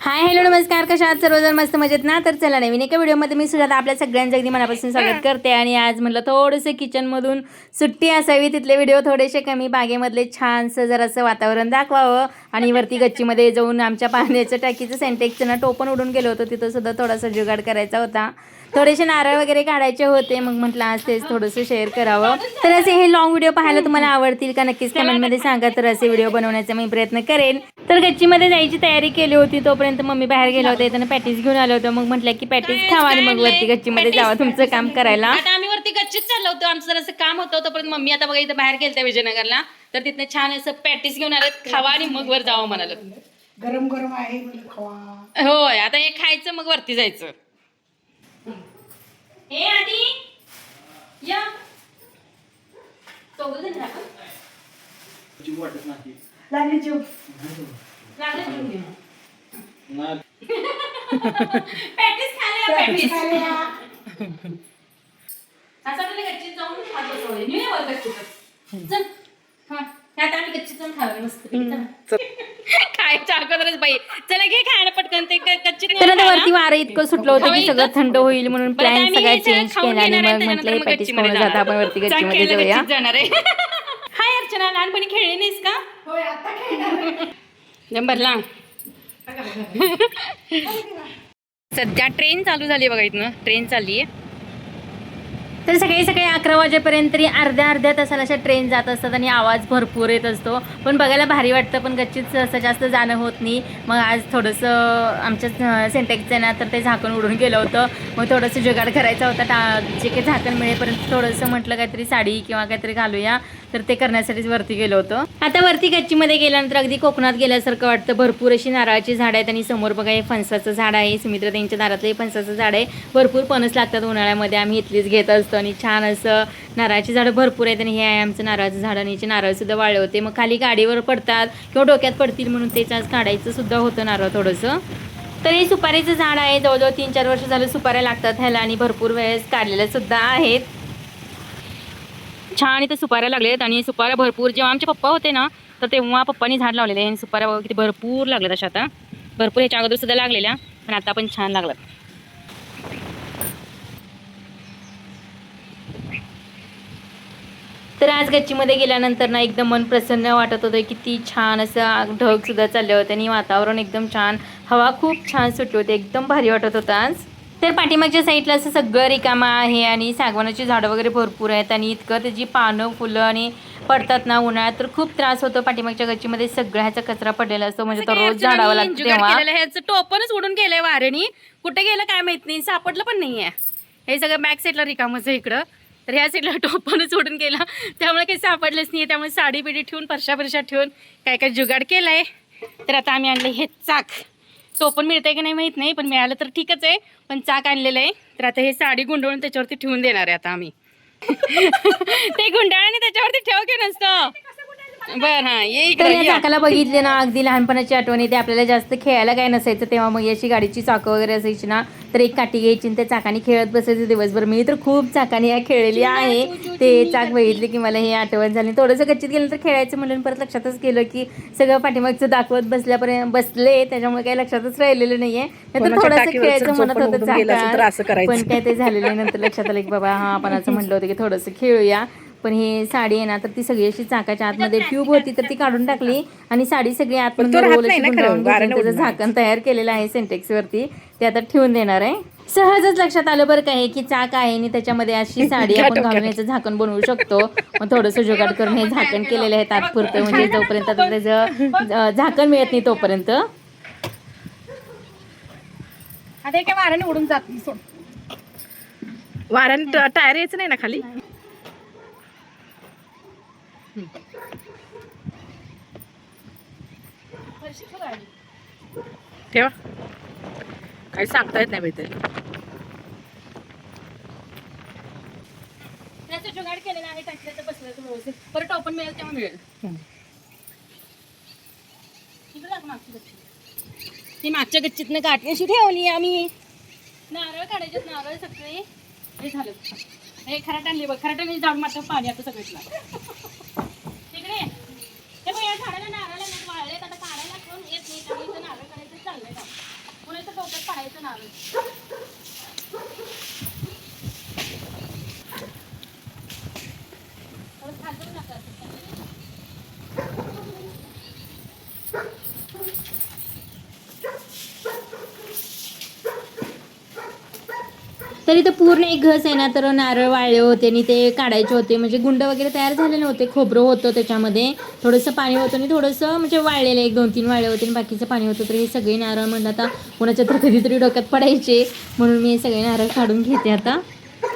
Hi hello नमस्कार, कशा आहात सर्वजण? मस्त मजेत ना? तर चला नवीन एका व्हिडिओमध्ये मी सुद्धा आपल्या सगळ्यांचं अगदी मनापासून स्वागत करते. आणि आज म्हटलं थोडंसं किचनमधून सुट्टी असावी, तिथले व्हिडिओ थोडेसे कमी, बागेमधले छानसं जरासं वातावरण दाखवावं. आणि वरती गच्चीमध्ये जाऊन आमच्या पाण्याचं टाकीचं सेंटेक्सचं ना टोपण उडून गेलं होतं, तिथं सुद्धा थोडासा जुगाड करायचा होता. थोडेसे नारळ वगैरे काढायचे होते, मग म्हटलं आज तेच थोडंसं शेअर करावं. तर असे हे लॉंग व्हिडिओ पाहायला तुम्हाला आवडतील का नक्कीच कमेंटमध्ये सांगा. तर असे व्हिडिओ बनवण्याचा मी प्रयत्न करेन. तर गच्चीमध्ये जायची तयारी केली होती, तोपर्यंत मम्मी बाहेर गेला होता, त्यांना पॅटीस घेऊन आलं होतं. मग म्हटलं की पॅटीस खावा आणि मग वरती गच्चीमध्ये जावं तुमचं काम करायला. आता आम्ही वरती गच्चीत चाललो होतो, आमचं जरासं काम होतं. तोपर्यंत मम्मी आता बघा इथं बाहेर गेलत्या विजयनगरला, तर तिथनं छान असं पॅटीस घेऊन आलं, खावा आणि मग वर जावं म्हणाल. गरम गरम आहे म्हणजे खावा. होय, आता हे खायचं मग वरती जायचं. हे आधी या तो बोलतो ना आपण लागली जीव पॅटीस खाले पॅटीस खाल्या. असं आपल्याला गच्चीत जाऊन खात बसवलं नाही वर गच्चीत चल. हा ह्यात आम्ही गच्चीत जाऊन खावं मस्त खायच्या अगोदरच बाई चला घे खायला पटकन ते गच्चीत तर आता वरती वारं इतकं सुटलं होतं की सगळं थंड होईल म्हणून बरं, प्लॅन आम्ही सगळा हे चेंज खाऊन केला आणि घेणार आहे, मग म्हटलं त्यानंतर मग पॅटीस गच्चीमध्ये खाऊन जाता आपण जाणार. वरती गच्चीमध्ये जाऊया. गच्चीत जाणार आहे. हाय अर्चना, लहानपणी खेळली नाहीस का? होय आता खेळणार. नंबरला सध्या ट्रेन चालू झाली बघा, इथनं ट्रेन चालली आहे. तर सकाळी सकाळी 11 वाजेपर्यंत तरी अर्ध्या तासाला अशा ट्रेन जात असतात आणि आवाज भरपूर येत असतो, पण बघायला भारी वाटतं. पण गच्चीत असं जास्त जाणं होत नाही. मग आज थोडंसं आमच्या सेंटेक्सचं ना तर ते झाकण उडून गेलं होतं, मग थोडंसं जुगाड करायचा होता. जे काही झाकण मिळेपर्यंत थोडंसं म्हटलं काहीतरी साडी किंवा काहीतरी घालूया, तर ते करण्यासाठीच वरती गेलो होतो. आता वरती गच्चीमध्ये गेल्यानंतर अगदी कोकणात गेल्यासारखं वाटतं. भरपूर अशी नारळाची झाडं आहेत आणि समोर बघा हे फणसाचं झाड आहे. सुमित्रा त्यांच्या दारातलं हे फणसाचं झाड आहे. भरपूर फणस लागतात उन्हाळ्यामध्ये, आम्ही इथलीच घेत असतो. आणि छान असं नारळाची झाडं भरपूर आहेत. आणि हे आहे आमचं नारळाचं झाड, आणि याचे नारळसुद्धा वाळले होते. मग खाली गाडीवर पडतात किंवा डोक्यात पडतील म्हणून तेच आज काढायचं सुद्धा होतं नारळ थोडंसं. तर हे सुपारीचं झाड आहे, जवळजवळ 3-4 वर्ष झालं सुपाऱ्या लागतात ह्याला, आणि भरपूर वेळेस काढलेल्या सुद्धा आहेत. छान इथं सुपाऱ्या लागलेत आणि सुपाऱ्या भरपूर. जेव्हा आमचे पप्पा होते ना तर तेव्हा पप्पांनी झाड लावलेले आहे. सुपाऱ्या बघा किती भरपूर लागल्यात अशा. आता भरपूर ह्याच्या अगोदर सुद्धा लागलेल्या, पण आता पण छान लागलात. तर आज गच्चीमध्ये गेल्यानंतर ना एकदम मन प्रसन्न वाटत होतं. किती छान असं ढग सुद्धा चालले होते आणि वातावरण एकदम छान, हवा खूप छान सुटली होती, एकदम भारी वाटत होतं आज. तर पाठीमागच्या साईडला असं सगळं रिकामं आहे आणि सागवानाची झाडं वगैरे भरपूर आहेत. आणि इतकं त्याची पानं फुलं आणि पडतात ना उन्हाळ्यात, तर खूप त्रास होतो. पाठीमागच्या गच्चीमध्ये सगळ्याचा कचरा पडलेला असतो, म्हणजे तो रोज झाडावा लागतो. तेव्हा ह्याचं टोपणच उडून गेलंय वाऱ्याने, कुठे गेलं काय माहित नाही, सापडलं पण नाहीये. हे सगळं बॅक साईडला रिकामच आहे इकडं, तर ह्या साईडला टोपणच उडून गेला, त्यामुळे काही सापडलंच नाही. त्यामुळे साडी बिडी ठेवून परशा ठेवून काय काय जुगाड केलाय. तर आता आम्ही आणलं हे चाक. टोपण मिळतंय की नाही माहित नाही, पण मिळालं तर ठीकच आहे, पण चाक आणलेलं आहे. तर आता हे साडी गुंडळून त्याच्यावरती ठेवून देणार आहे आता आम्ही. ते गुंडाळाने त्याच्यावरती ठेव की नसतं. बरं हा ये तर या इकडे. चाकाला बघितले ना अगदी लहानपणाची आठवण येते. आपल्याला जास्त खेळायला काय नसायचं तेव्हा, मग अशी गाडीची चाकं वगैरे असायची ना, तर एक काठी घ्यायची आणि त्या चाकाने खेळत बसायचं दिवसभर. मी तर खूप चाकाने या खेळलेली आहे. ते चाक बघितले की मला हे आठवण झाली. थोडंसं गच्चीत गेल्यानंतर खेळायचं म्हणून परत लक्षातच केलं की सगळं पाठीमागचं दाखवत बसले, त्याच्यामुळे काही लक्षातच राहिलेलं नाहीये. नंतर थोडंसं खेळायचं म्हणत होतं चाकात, पण काय ते झालेलं नाही. नंतर लक्षात आलं की बाबा हा आपण असं म्हटलं होतं की थोडंसं खेळूया. पण ही साडी आहे ना, तर ती सगळी अशी चाकाच्या आतमध्ये ट्यूब होती, तर ती काढून टाकली आणि साडी सगळी आतमध्ये रोल अशी गुंडाळून घेतली. त्याचं झाकण तयार केलेलं आहे सेंटेक्सवरती, ते आता ठेवून देणार आहे. सहजच लक्षात आलं बरं काय की चाक आहे आणि त्याच्यामध्ये अशी साडी आपण घालून याचं झाकण बनवू शकतो. मग थोडंसं जुगाड करून हे झाकण केलेलं आहे तात्पुरतं, म्हणजे जोपर्यंत आता त्याचं झाकण मिळत नाही तोपर्यंत. आता काय वाऱ्याने उडून जात नाही, सोड. वाऱ्याने टायर यायचं नाही ना खाली. ठेवा, काही सांगता येत नाही माहिती. त्याचं जुगाड केलेलं आहे, टाकलं तर बसलं तर व्यवस्थित. परत टोपण मिळेल तेव्हा मिळेल. ती मागच्या गच्चीतनं काठी अशी ठेवली आम्ही. नारळ काढायचे, नारळ सगळे हे झालं. हे खराट आणली बघ, खराटाने जाऊन मात्र पाणी आता सगळेच तिकडे. हे बघ या झाडाला नारळ वाळलेत, आता काढायला कोण येत नाही, त्यामुळे नारळ काढायचं चाललंय. खायचं नारळ. थोडं खाजवू नका. तरी तर पूर्ण एक घस आहे ना, तर नारळ वाळले होते आणि ते काढायचे होते. म्हणजे गुंड वगैरे तयार झाले नव्हते, खोबरं होतं त्याच्यामध्ये, थोडंसं पाणी होतं आणि थोडंसं म्हणजे वाळलेलं 1-2-3 वाळले होते आणि बाकीचं पाणी होतं. तर हे सगळे नारळ म्हणलं आता कोणाच्या तर कधीतरी डोक्यात पडायचे, म्हणून मी हे सगळे नारळ काढून घेते आता.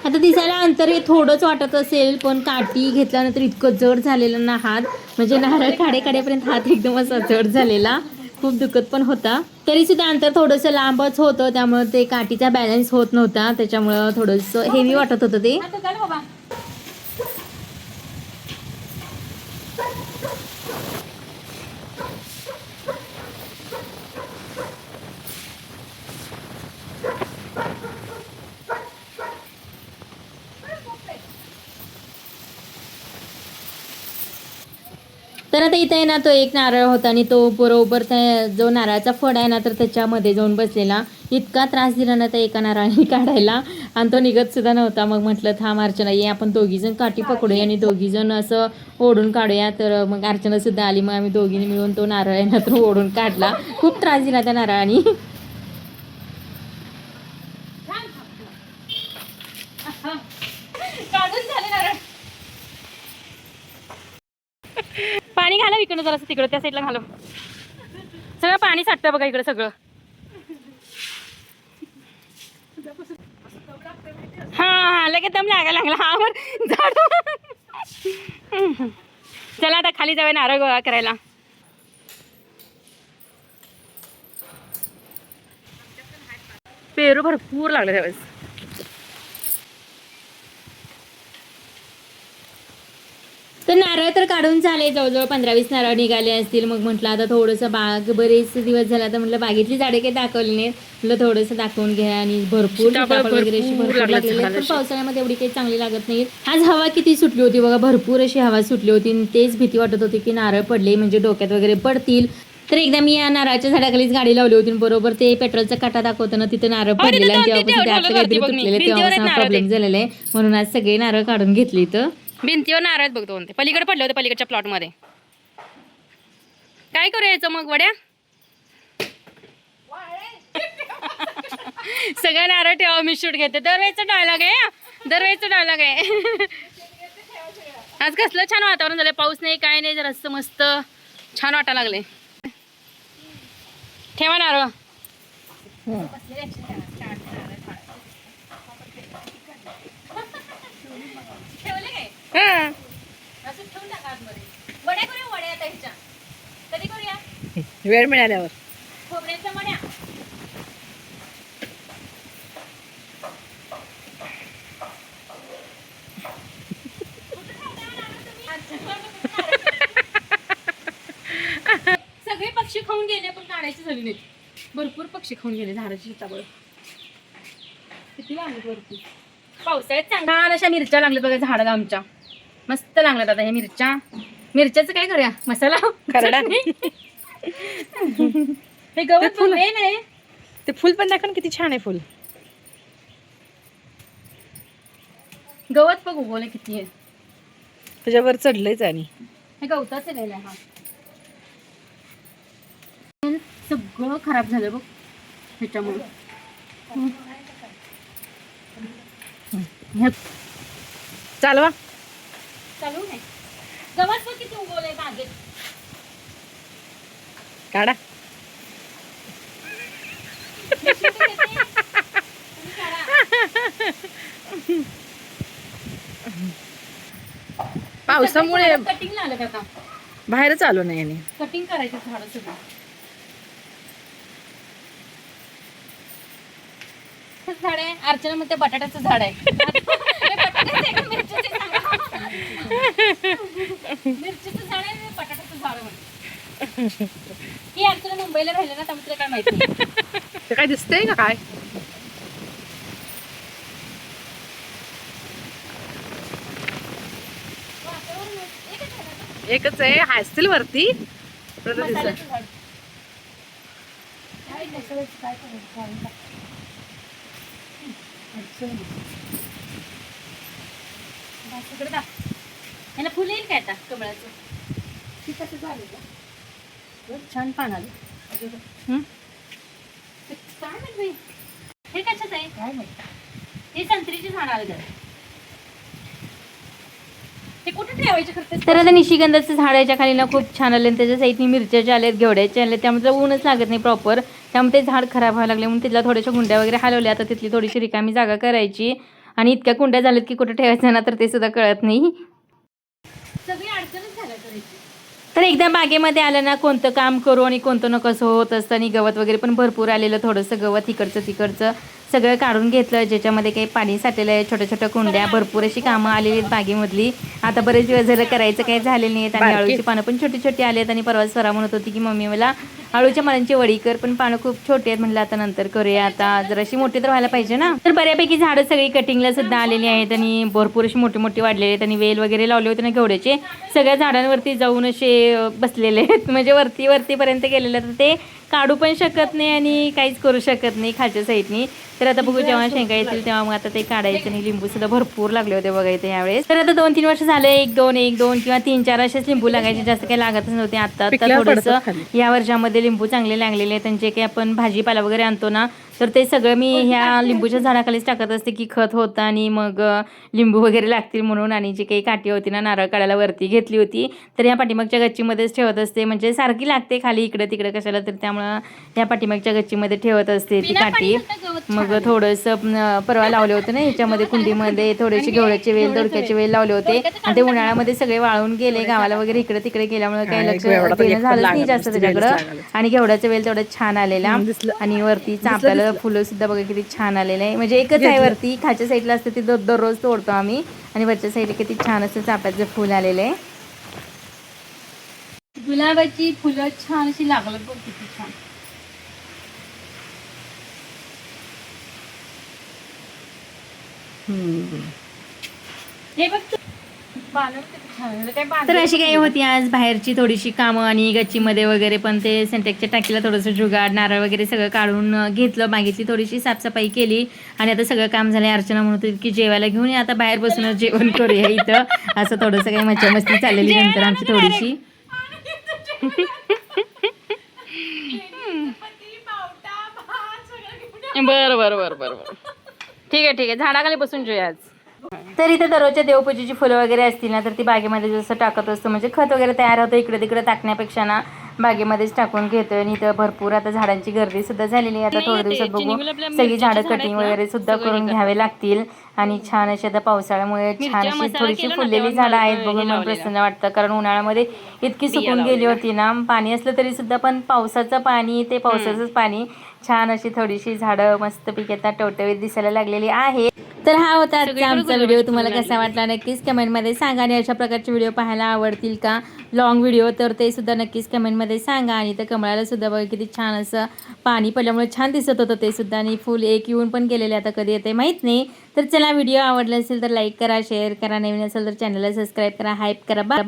आता दिसायला अंतर हे थोडंच वाटत असेल, पण काठी घेतल्यानंतर इतकं जड झालेलं ना हात, म्हणजे नारळ काढेपर्यंत हात एकदम असा जड झालेला, खूप दुखत पण होता. तरी सुद्धा अंतर थोडंसं लांबच होतं, त्यामुळे ते काठीचा बॅलन्स होत नव्हता, त्याच्यामुळं थोडंसं हेवी वाटत होतं ते. आता चाल बाबा. तर आता इथे आहे ना, तो एक नारळ होता आणि तो बरोबर त्या जो नारळाचा फड आहे ना, तर त्याच्यामध्ये जाऊन बसलेला. इतका त्रास दिला ना त्या एका नारळाने काढायला, आणि तो निघत सुद्धा नव्हता. मग म्हटलं थांब अर्चना, ये आपण दोघीजण काठी पकडूया आणि दोघीजण असं ओढून काढूया. तर मग अर्चना सुद्धा आली, मग आम्ही दोघींनी मिळून तो नारळ आहे ना तो ओढून काढला. खूप त्रास दिला त्या नारळाने. काढून झाले नारळ. पाणी घाला इकडं जरासं, तिकडं त्या साईडला घालव. सगळं पाणी साठतं बघा इकडं सगळं. हा लगेच दम लागायला लागला. हा वर झाडू. चला आता खाली जाऊया नारळ गोळा करायला. पेरू भरपूर लागले त्यावेळेस. तर नारळ तर काढून झाले, जवळजवळ 15-20 नारळ निघाले असतील. मग म्हटलं आता थोडंसं बाग, बरेच दिवस झाला तर म्हटलं बागेतली झाडे काही दाखवली नाही, म्हटलं थोडंसं दाखवून घ्या. आणि भरपूर सीताफळ वगैरे अशी भरपूर लागलेली आहेत, पण पावसाळ्यामध्ये एवढी काही चांगली लागत नाही. आज हवा किती सुटली होती बघा, भरपूर अशी हवा सुटली होती, आणि तेच भीती वाटत होती की नारळ पडले म्हणजे डोक्यात वगैरे पडतील. तर एकदा मी या नारळाच्या झाडाखालीच गाडी लावली होती, बरोबर ते पेट्रोलचा काटा दाखवताना तिथे नारळ पडलेला, आणि तेव्हापासून ते आता काहीतरी तुटलेले, तेव्हापासून प्रॉब्लेम झालेला आहे. म्हणून आज सगळे नारळ काढून घेतले इथं. भिंतीवर नारळ बघतो म्हणते, पलीकडे पडले होते पलीकडच्या प्लॉट मध्ये. काय करू यायचं मग वड्या? सगळं नारळ ठेवा, मी शूट घेते. दरवेळेचा डायलॉग आहे, दरवेळेचा डायलॉग आहे. आज कसलं छान वातावरण झालंय, पाऊस नाही काय नाही, जरा मस्त छान वाटायला लागले. ठेवा नारळ. कधी करूया? वेळ मिळाल्यावर. खोबऱ्याच्या वड्या. सगळे पक्षी खाऊन गेले पण काढायची झाली नाही. भरपूर पक्षी खाऊन गेले झाडाची सीताफळ. किती लागले वरती. पावसाळ्यात चांगला अशा मिरच्या लागल्या बघा झाडाला आमच्या, मस्त लागल्यात. आता ह्या मिरच्याचं काय करूया, मसाला खरडा. हे गवत फुल आहे. ते फुल पण दाखव किती छान आहे फुल. गवत बघ उगवले किती आहे, त्याच्यावर चढलंयच. आणि हे गवताच आहे हा. सगळं खराब झालं बघ ह्याच्यामुळे. चालवा. चालू नाही. गवत बघ किती उगवलंय बागेत. काढा. पावसामुळे कटिंग लागलं का? बाहेरच आलो नाही. आणि कटिंग करायचं झाड सगळं. झाड आहे अर्चना मध्ये बटाट्याचं झाड आहे. मिरचीचं झाड आहे, बटाट्याचं झाड आहे. ही अर्चना मुंबईला राहिले ना, त्यामुळे तुला काय माहिती नाही. ते काय दिसतंय का काय? एकच आहे, असतील वरती. मसाल्याचं झाड. माहित नाही सगळं काय करायचं. तिकडे दाख. ह्याला फुल येईल काय आता कमळाचं? ती कसं झालं गं? छान पान आलं. काय माहित बाई, हे कशाच आहे? काय माहित. हे संत्रीचे झाड आलं त्याला. ते कुठे ठेवायचे खरं? तर आता निशिगंधाचं झाडाच्या खाली ना खूप छान आले आणि त्याच्या साईडनी मिरच्याचे आलेत, घेवड्याचे आले, त्यामुळे ऊनच लागत नाही प्रॉपर, त्यामुळे ते झाड खराब व्हायला लागले. म्हणून तिथला थोड्याशा कुंड्या वगैरे हलवल्या. आता तिथली थोडीशी रिकामी जागा करायची आणि इतक्या कुंड्या झाल्यात की कुठे ठेवायचं ना तर ते सुद्धा कळत नाही. सगळी अडचणच झाल्या करायची. तर एकदा बागेमध्ये आलं ना कोणतं काम करू आणि कोणतं न कसं होत असतं. आणि गवत वगैरे पण भरपूर आलेलं, थोडंसं गवत इकडचं तिकडचं सगळं काढून घेतलं, ज्याच्यामध्ये काही पाणी साठलेलं आहे. छोट्या छोट्या कुंड्या, भरपूर अशी कामं आलेली आहेत बागेमधली. आता बरेच दिवस झालं करायचं काही झालेलं नाही आहेत. आणि आळूची पानं पण छोटी छोटी आली आहेत. आणि परवा स्वरा म्हणत होती की मम्मी मला आळूच्या पानांची वडी कर, पण पानं खूप छोटी आहेत. म्हटलं आता नंतर करूया, आता जराशी मोठी तर व्हायला पाहिजे ना. तर बऱ्यापैकी झाडं सगळी कटिंगला सुद्धा आलेली आहेत आणि भरपूर अशी मोठी मोठी वाढलेली आहेत. आणि वेल वगैरे लावले होते ना घेवड्याचे, सगळ्या झाडांवरती जाऊन असे बसलेले आहेत, म्हणजे वरतीपर्यंत गेलेले. तर ते काढू पण शकत नाही आणि काहीच करू शकत नाही खालच्या साईडनी. तर आता बघू जेव्हा शेंगा येतील तेव्हा मग आता ते काढायचं. आणि लिंबू सुद्धा भरपूर लागले होते बघा इथे यावेळेस. तर आता 2-3 वर्ष झाले, 1-2 किंवा 3-4 असेच लिंबू लागायचे, जास्त काही लागतच नव्हते. आता थोडंसं या वर्षामध्ये लिंबू चांगले लागलेले आहेत. त्यांचे काही आपण भाजीपाला वगैरे आणतो ना, तर ते सगळं मी ह्या लिंबूच्या झाडाखालीच टाकत असते की खत होतं आणि मग लिंबू वगैरे लागतील म्हणून. आणि जी काही काठी होती ना नारळ काढायला वरती घेतली होती, तर ह्या पाठीमागच्या गच्चीमध्येच ठेवत असते, म्हणजे सारखी लागते खाली इकडे तिकडे कशाला, तर त्यामुळं ह्या पाठीमागच्या गच्चीमध्ये ठेवत असते ती काठी. मग थोडंसं परवा लावले होते ना ह्याच्यामध्ये कुंडीमध्ये, थोडेसे घेवड्याचे वेल, दोडक्याचे वेल लावले होते. आणि ते उन्हाळ्यामध्ये सगळे वाळून गेले गावाला वगैरे इकडे तिकडे गेल्यामुळे काही लक्ष देणं झालंच नाही जास्त त्याच्याकडं. आणि घेवड्याचे वेल तेवढं छान आलेला. आणि वरती चाफ्याला फुलं सुद्धा बघा किती छान आलेलं आहे, म्हणजे एकच आहे वरती, खालच्या साईडला असते ती दररोज तोडतो आम्ही. आणि वरच्या साईडला किती छान असं चाफ्याचं फुल आलेलं आहे. गुलाबाची फुलं छान अशी लागलं बघ किती छान. हे बघ पानं किती छान आहे. काय तर अशी काही होती आज बाहेरची थोडीशी कामं आणि गच्चीमध्ये वगैरे पण ते सिंटेक्सच्या टाकीला थोडंसं जुगाड, नारळ वगैरे सगळं काढून घेतलं, बागेतली थोडीशी साफसफाई केली. आणि आता सगळं काम झालं. अर्चना म्हणत होती की जेवायला घेऊन आता बाहेर बसूनच जेवण करूया इथं, असं थोडंसं काही मच्छा मस्ती चाललेली नंतर आमची थोडीशी. बरं ठीक आहे झाडाखाली बसून जेऊया आज. तर इथे दररोजच्या देवपूजेची फुलं वगैरे असतील ना तर ती बागेमध्ये जसं टाकत असतो, म्हणजे खत वगैरे तयार होतं इकडे तिकडे टाकण्यापेक्षा ना बागेमध्येच टाकून घेतोय. आणि इथं भरपूर आता झाडांची गर्दी सुद्धा झालेली आहे. आता थोड्या दिवसात बघू सगळी झाडं कटिंग वगैरे सुद्धा करून घ्यावे लागतील. आणि छान अशी आता पावसाळ्यामुळे छान अशी थोडीशी फुललेली झाडं आहेत बघून मला प्रसन्न वाटतं, कारण उन्हाळ्यामध्ये इतकी सुकून गेली होती ना, पाणी असलं तरी सुद्धा, पण पावसाचं पाणी ते पावसाचंच पाणी. छान अशी थोडीशी झाडं मस्तपैकी आता टवटवीत दिसायला लागलेली आहे. तर हा होता आजचा आमचा व्हिडिओ. तुम्हाला कसा वाटला नक्कीच कमेंटमध्ये सांगा. आणि अशा प्रकारचे व्हिडिओ पाहायला आवडतील का, लॉंग व्हिडिओ, तर ते सुद्धा नक्कीच कमेंटमध्ये सांगा. आणि तर कमळाला सुद्धा बघा किती छान असं पाणी पडल्यामुळे छान दिसत होतं ते सुद्धा. आणि फुल एक येऊन पण गेलेले, आता कधी येते माहीत नाही. तर चला, व्हिडिओ आवडला असेल तर लाईक करा, शेअर करा, नवीन असेल तर चॅनलला सबस्क्राईब करा, हाईप करा.